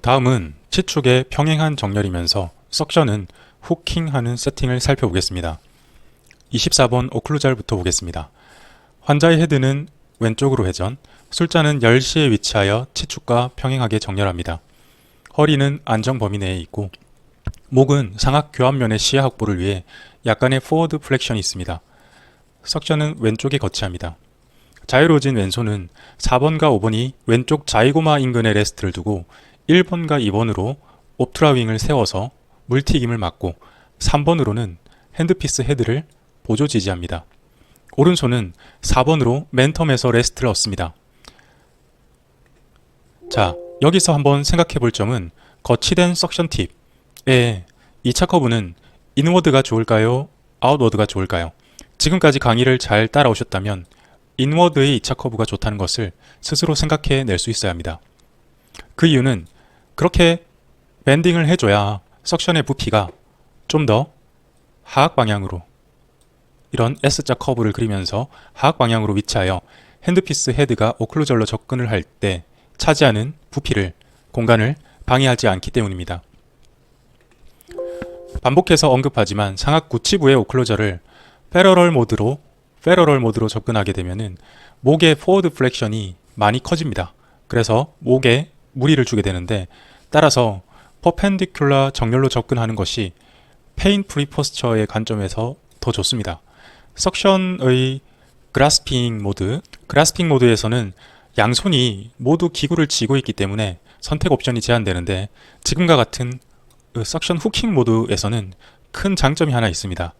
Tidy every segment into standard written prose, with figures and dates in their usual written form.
다음은 치축의 평행한 정렬이면서 석션은 후킹하는 세팅을 살펴보겠습니다. 24번 오클루잘부터 보겠습니다. 환자의 헤드는 왼쪽으로 회전, 술자는 10시에 위치하여 치축과 평행하게 정렬합니다. 허리는 안정 범위 내에 있고 목은 상악 교합면의 시야 확보를 위해 약간의 포워드 플렉션이 있습니다. 석션은 왼쪽에 거치합니다. 자유로워진 왼손은 4번과 5번이 왼쪽 자이고마 인근에 레스트를 두고 1번과 2번으로 옵트라윙을 세워서 물튀김을 막고 3번으로는 핸드피스 헤드를 보조 지지합니다. 오른손은 4번으로 맨텀에서 레스트를 얻습니다. 자, 여기서 한번 생각해 볼 점은 거치된 석션 팁에 2차 커브는 인워드가 좋을까요? 아웃워드가 좋을까요? 지금까지 강의를 잘 따라오셨다면 인워드의 2차 커브가 좋다는 것을 스스로 생각해 낼 수 있어야 합니다. 그 이유는 그렇게 밴딩을 해줘야 석션의 부피가 좀 더 하악 방향으로 이런 S자 커브를 그리면서 하악 방향으로 위치하여 핸드피스 헤드가 오클루절로 접근을 할 때 차지하는 부피를, 공간을 방해하지 않기 때문입니다. 반복해서 언급하지만 상악 구치부의 오클루저를 패러럴 모드로 접근하게 되면은 목의 포워드 플렉션이 많이 커집니다. 그래서 목에 무리를 주게 되는데, 따라서 퍼펜디큘러 정렬로 접근하는 것이 페인 프리 포스처의 관점에서 더 좋습니다. 석션의 그라스핑 모드에서는 양손이 모두 기구를 쥐고 있기 때문에 선택 옵션이 제한되는데, 지금과 같은 석션 후킹 모드에서는 큰 장점이 하나 있습니다.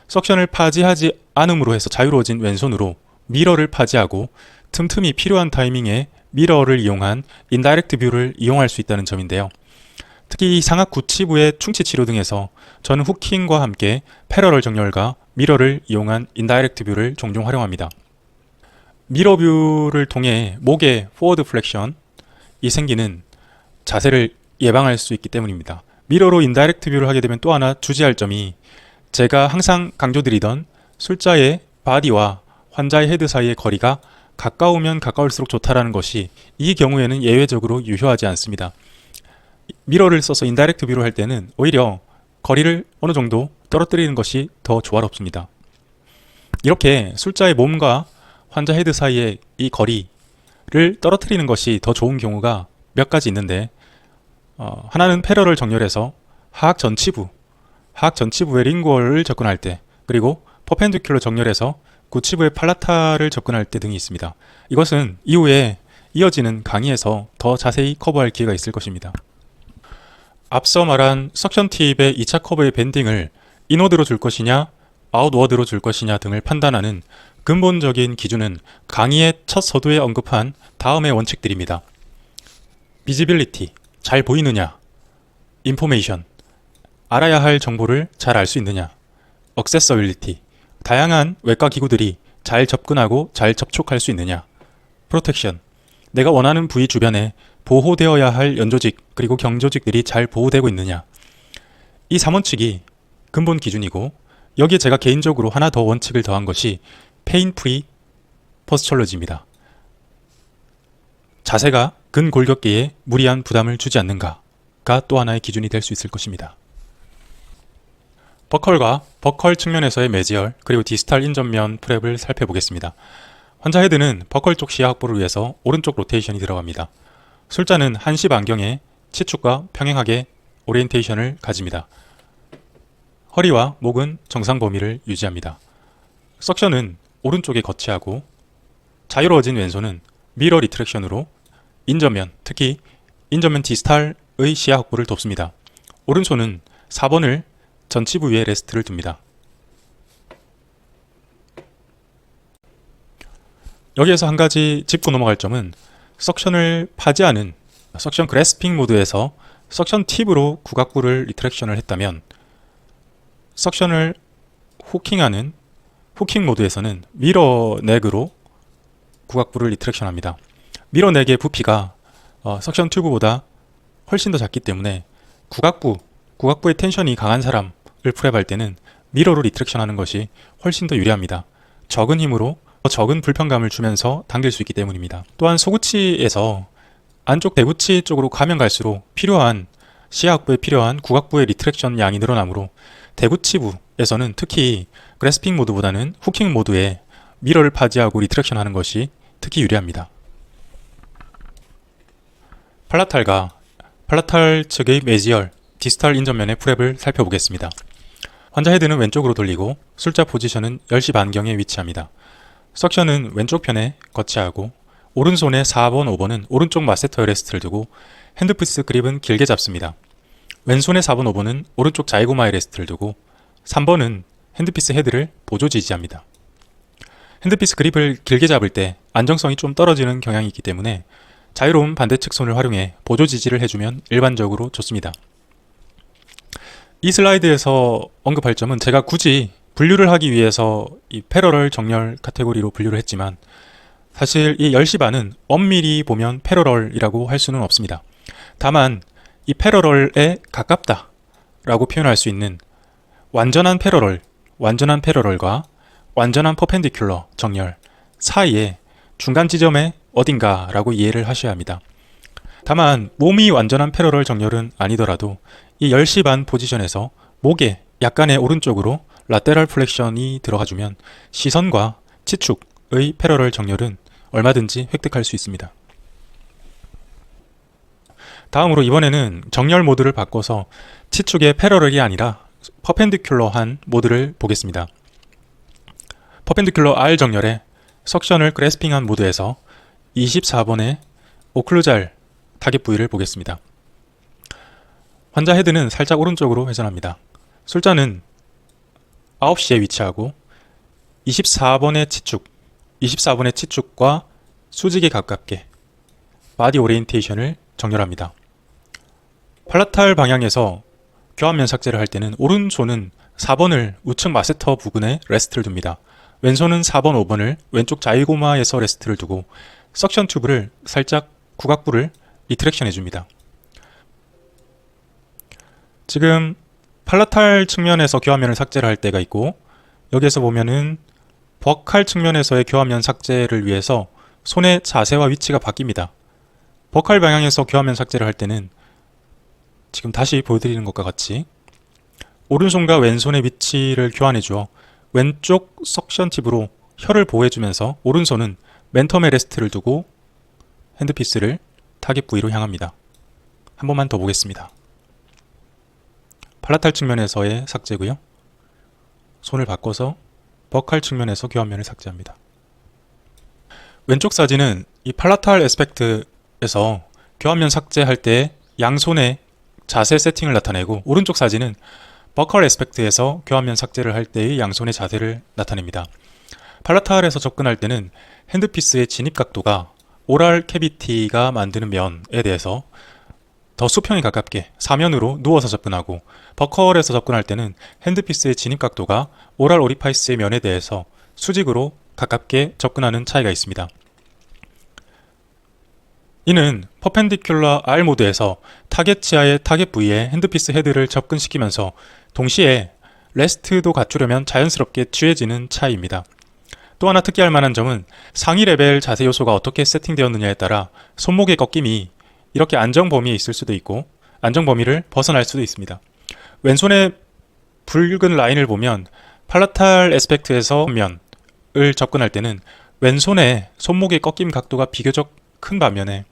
석션을 파지하지 않음으로 해서 자유로워진 왼손으로 미러를 파지하고 틈틈이 필요한 타이밍에 미러를 이용한 인다이렉트 뷰를 이용할 수 있다는 점인데요. 특히 이 상악 구치부의 충치 치료 등에서 저는 후킹과 함께 패러럴 정렬과 미러를 이용한 인다이렉트 뷰를 종종 활용합니다. 미러 뷰를 통해 목의 포워드 플렉션이 생기는 자세를 예방할 수 있기 때문입니다. 미러로 인다이렉트 뷰를 하게 되면 또 하나 주의할 점이, 제가 항상 강조드리던 술자의 바디와 환자의 헤드 사이의 거리가 가까우면 가까울수록 좋다라는 것이 이 경우에는 예외적으로 유효하지 않습니다. 미러를 써서 인다이렉트 뷰를 할 때는 오히려 거리를 어느 정도 떨어뜨리는 것이 더 조화롭습니다. 이렇게 술자의 몸과 환자 헤드 사이의 이 거리를 떨어뜨리는 것이 더 좋은 경우가 몇 가지 있는데, 하나는 패러럴 정렬에서 하악 전치부의 링구얼을 접근할 때, 그리고 퍼펜디큘러 정렬에서 구치부의 팔라타를 접근할 때 등이 있습니다. 이것은 이후에 이어지는 강의에서 더 자세히 커버할 기회가 있을 것입니다. 앞서 말한 석션 팁의 2차 커브의 밴딩을 인워드로 줄 것이냐 아웃워드로 줄 것이냐 등을 판단하는 근본적인 기준은 강의의 첫 서두에 언급한 다음의 원칙들입니다. 비지빌리티, 잘 보이느냐. 인포메이션, 알아야 할 정보를 잘 알 수 있느냐. 억세서빌리티, 다양한 외과 기구들이 잘 접근하고 잘 접촉할 수 있느냐. 프로텍션, 내가 원하는 부위 주변에 보호되어야 할 연조직 그리고 경조직들이 잘 보호되고 있느냐. 이 3원칙이 근본 기준이고, 여기에 제가 개인적으로 하나 더 원칙을 더한 것이 페인 프리 포스처러지입니다. 자세가 근골격계에 무리한 부담을 주지 않는가가 또 하나의 기준이 될 수 있을 것입니다. 버컬과 버컬 측면에서의 매지얼 그리고 디스탈 인전면 프랩을 살펴보겠습니다. 환자 헤드는 버컬 쪽 시야 확보를 위해서 오른쪽 로테이션이 들어갑니다. 술자는 한시 반경에 치축과 평행하게 오리엔테이션을 가집니다. 허리와 목은 정상 범위를 유지합니다. 석션은 오른쪽에 거치하고 자유로워진 왼손은 미러 리트랙션으로 인전면, 특히 인전면 디스탈의 시야 확보를 돕습니다. 오른손은 4번을 전치부 위에 레스트를 둡니다. 여기에서 한 가지 짚고 넘어갈 점은, 석션을 파지하는 석션 그래스핑 모드에서 석션 팁으로 구각부를 리트랙션을 했다면, 석션을 후킹하는 후킹 모드에서는 미러 넥으로 구각부를 리트랙션합니다. 미러 넥의 부피가 석션 튜브보다 훨씬 더 작기 때문에 구각부의 텐션이 강한 사람을 프랩할 때는 미러로 리트랙션하는 것이 훨씬 더 유리합니다. 적은 힘으로 적은 불편감을 주면서 당길 수 있기 때문입니다. 또한 소구치에서 안쪽 대구치 쪽으로 가면 갈수록 시야 확보에 필요한 구각부의 리트랙션 양이 늘어나므로 대구치부에서는 특히 그래스핑 모드보다는 후킹 모드에 미러를 파지하고 리트랙션 하는 것이 특히 유리합니다. 팔라탈 측의 메지얼, 디스탈 인전면의 프랩을 살펴보겠습니다. 환자 헤드는 왼쪽으로 돌리고 술자 포지션은 10시 반경에 위치합니다. 석션은 왼쪽 편에 거치하고 오른손에 4번, 5번은 오른쪽 마세터에 레스트를 두고 핸드피스 그립은 길게 잡습니다. 왼손에 4번, 5번은 오른쪽 자이고마에 레스트를 두고 3번은 핸드피스 헤드를 보조 지지합니다. 핸드피스 그립을 길게 잡을 때 안정성이 좀 떨어지는 경향이 있기 때문에 자유로운 반대측 손을 활용해 보조 지지를 해주면 일반적으로 좋습니다. 이 슬라이드에서 언급할 점은 제가 굳이 분류를 하기 위해서 이 패러럴 정렬 카테고리로 분류를 했지만 사실 이 10시 반은 엄밀히 보면 패러럴이라고 할 수는 없습니다. 다만 이 패러럴에 가깝다 라고 표현할 수 있는 완전한 패러럴과 완전한 퍼펜디큘러 정렬 사이에 중간 지점에 어딘가 라고 이해를 하셔야 합니다. 다만 몸이 완전한 패러럴 정렬은 아니더라도 이 10시 반 포지션에서 목에 약간의 오른쪽으로 라테럴 플렉션이 들어가주면 시선과 치축의 패러럴 정렬은 얼마든지 획득할 수 있습니다. 다음으로 이번에는 정렬 모드를 바꿔서 치축의 패러럴이 아니라 퍼펜디큘러한 모드를 보겠습니다. 퍼펜디큘러 R 정렬에 석션을 그래스핑한 모드에서 24번의 오클루잘 타겟 부위를 보겠습니다. 환자 헤드는 살짝 오른쪽으로 회전합니다. 술자는 9시에 위치하고 24번의 치축과 수직에 가깝게 바디 오리엔테이션을 정렬합니다. 팔라탈 방향에서 교환면 삭제를 할 때는 오른손은 4번을 우측 마세터 부근에 레스트를 둡니다. 왼손은 4번, 5번을 왼쪽 자이고마에서 레스트를 두고 석션 튜브를 살짝 구각부를 리트랙션 해줍니다. 지금 팔라탈 측면에서 교환면을 삭제를 할 때가 있고 여기에서 보면은 버칼 측면에서의 교환면 삭제를 위해서 손의 자세와 위치가 바뀝니다. 버칼 방향에서 교환면 삭제를 할 때는 지금 다시 보여드리는 것과 같이 오른손과 왼손의 위치를 교환해 주어 왼쪽 석션 팁으로 혀를 보호해주면서 오른손은 맨텀에 레스트를 두고 핸드피스를 타겟 부위로 향합니다. 한 번만 더 보겠습니다. 팔라탈 측면에서의 삭제고요. 손을 바꿔서 버칼 측면에서 교환면을 삭제합니다. 왼쪽 사진은 이 팔라탈 에스펙트에서 교환면 삭제할 때 양손의 자세 세팅을 나타내고 오른쪽 사진은 버컬 에스펙트에서 교환면 삭제를 할 때의 양손의 자세를 나타냅니다. 팔라탈에서 접근할 때는 핸드피스의 진입 각도가 오랄 캐비티가 만드는 면에 대해서 더 수평에 가깝게 사면으로 누워서 접근하고 버컬에서 접근할 때는 핸드피스의 진입 각도가 오랄 오리파이스의 면에 대해서 수직으로 가깝게 접근하는 차이가 있습니다. 이는 퍼펜디큘러 R 모드에서 타겟 치아의 타겟 부위에 핸드피스 헤드를 접근시키면서 동시에 레스트도 갖추려면 자연스럽게 취해지는 차이입니다. 또 하나 특이할 만한 점은 상위 레벨 자세 요소가 어떻게 세팅되었느냐에 따라 손목의 꺾임이 이렇게 안정 범위에 있을 수도 있고 안정 범위를 벗어날 수도 있습니다. 왼손의 붉은 라인을 보면 팔라탈 에스펙트에서 면을 접근할 때는 왼손의 손목의 꺾임 각도가 비교적 큰 반면에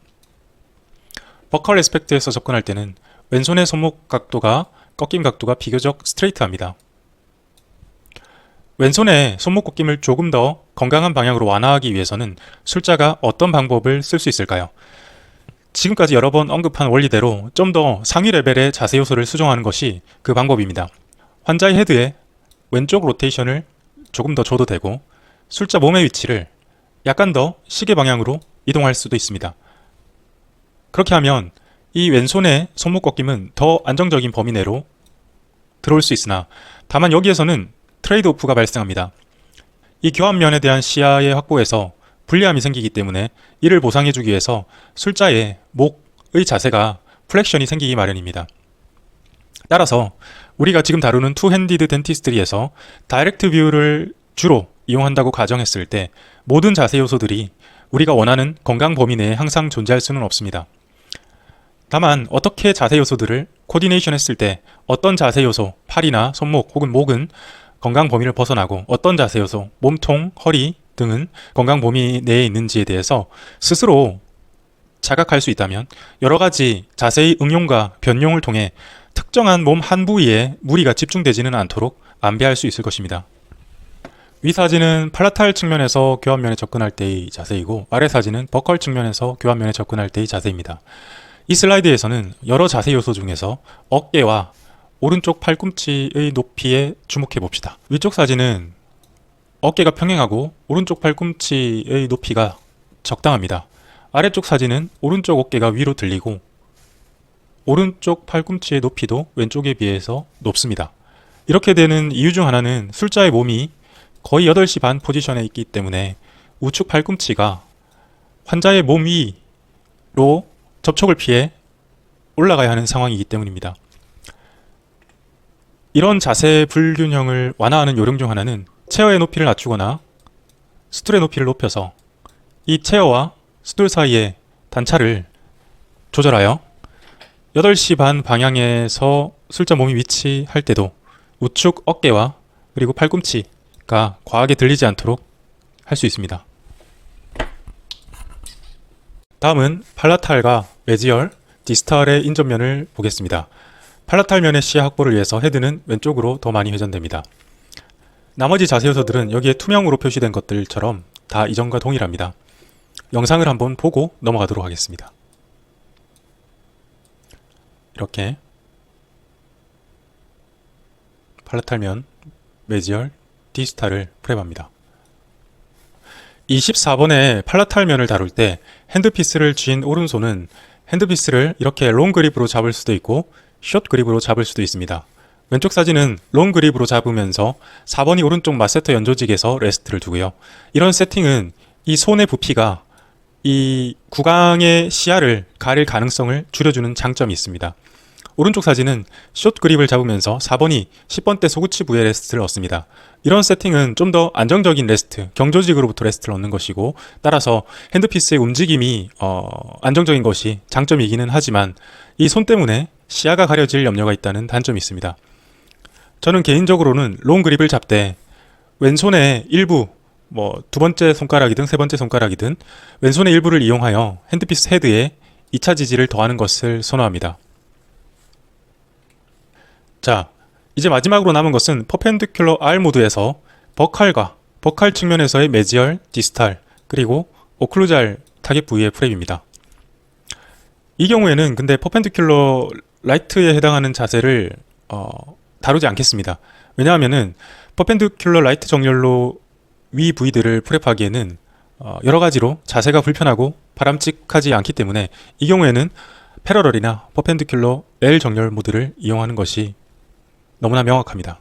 버컬 에스펙트에서 접근할 때는 왼손의 손목 각도가 꺾임 각도가 비교적 스트레이트합니다. 왼손의 손목 꺾임을 조금 더 건강한 방향으로 완화하기 위해서는 술자가 어떤 방법을 쓸 수 있을까요? 지금까지 여러 번 언급한 원리대로 좀 더 상위 레벨의 자세 요소를 수정하는 것이 그 방법입니다. 환자의 헤드에 왼쪽 로테이션을 조금 더 줘도 되고 술자 몸의 위치를 약간 더 시계 방향으로 이동할 수도 있습니다. 그렇게 하면 이 왼손의 손목 꺾임은 더 안정적인 범위 내로 들어올 수 있으나 다만 여기에서는 트레이드 오프가 발생합니다. 이 교환면에 대한 시야의 확보에서 불리함이 생기기 때문에 이를 보상해주기 위해서 술자의 목의 자세가 플렉션이 생기기 마련입니다. 따라서 우리가 지금 다루는 투핸디드 덴티스트리에서 다이렉트 뷰를 주로 이용한다고 가정했을 때 모든 자세 요소들이 우리가 원하는 건강 범위 내에 항상 존재할 수는 없습니다. 다만 어떻게 자세 요소들을 코디네이션 했을 때 어떤 자세 요소, 팔이나 손목 혹은 목은 건강 범위를 벗어나고 어떤 자세 요소, 몸통, 허리 등은 건강 범위 내에 있는지에 대해서 스스로 자각할 수 있다면 여러 가지 자세의 응용과 변용을 통해 특정한 몸 한 부위에 무리가 집중되지는 않도록 안배할 수 있을 것입니다. 위 사진은 팔라탈 측면에서 교환면에 접근할 때의 자세이고 아래 사진은 버컬 측면에서 교환면에 접근할 때의 자세입니다. 이 슬라이드에서는 여러 자세 요소 중에서 어깨와 오른쪽 팔꿈치의 높이에 주목해 봅시다. 위쪽 사진은 어깨가 평행하고 오른쪽 팔꿈치의 높이가 적당합니다. 아래쪽 사진은 오른쪽 어깨가 위로 들리고 오른쪽 팔꿈치의 높이도 왼쪽에 비해서 높습니다. 이렇게 되는 이유 중 하나는 술자의 몸이 거의 8시 반 포지션에 있기 때문에 우측 팔꿈치가 환자의 몸 위로 접촉을 피해 올라가야 하는 상황이기 때문입니다. 이런 자세 불균형을 완화하는 요령 중 하나는 체어의 높이를 낮추거나 스툴의 높이를 높여서 이 체어와 스툴 사이의 단차를 조절하여 8시 반 방향에서 술자 몸이 위치할 때도 우측 어깨와 그리고 팔꿈치가 과하게 들리지 않도록 할 수 있습니다. 다음은 팔라탈과 메지얼, 디스탈의 인접면을 보겠습니다. 팔라탈면의 시야 확보를 위해서 헤드는 왼쪽으로 더 많이 회전됩니다. 나머지 자세 요소들은 여기에 투명으로 표시된 것들처럼 다 이전과 동일합니다. 영상을 한번 보고 넘어가도록 하겠습니다. 이렇게 팔라탈면, 메지얼, 디스탈을 프랩합니다. 24번의 팔라탈면을 다룰 때 핸드피스를 쥔 오른손은 핸드피스를 이렇게 롱 그립으로 잡을 수도 있고 숏 그립으로 잡을 수도 있습니다. 왼쪽 사진은 롱 그립으로 잡으면서 4번이 오른쪽 마세터 연조직에서 레스트를 두고요. 이런 세팅은 이 손의 부피가 이 구강의 시야를 가릴 가능성을 줄여주는 장점이 있습니다. 오른쪽 사진은 숏 그립을 잡으면서 4번이 10번대 소구치부의 레스트를 얻습니다. 이런 세팅은 좀 더 안정적인 레스트, 경조직으로부터 레스트를 얻는 것이고 따라서 핸드피스의 움직임이 안정적인 것이 장점이기는 하지만 이 손 때문에 시야가 가려질 염려가 있다는 단점이 있습니다. 저는 개인적으로는 롱 그립을 잡되 왼손의 일부 두 번째 손가락이든 세 번째 손가락이든 왼손의 일부를 이용하여 핸드피스 헤드에 2차 지지를 더하는 것을 선호합니다. 자, 이제 마지막으로 남은 것은 퍼펜디큘러 R 모드에서 버칼 측면에서의 메지얼, 디스탈, 그리고 오클루잘 타겟 부위의 프랩입니다. 이 경우에는 근데 퍼펜디큘러 라이트에 해당하는 자세를 다루지 않겠습니다. 왜냐하면은 퍼펜디큘러 라이트 정렬로 위 부위들을 프랩하기에는 여러 가지로 자세가 불편하고 바람직하지 않기 때문에 이 경우에는 패러럴이나 퍼펜디큘러 L 정렬 모드를 이용하는 것이 너무나 명확합니다.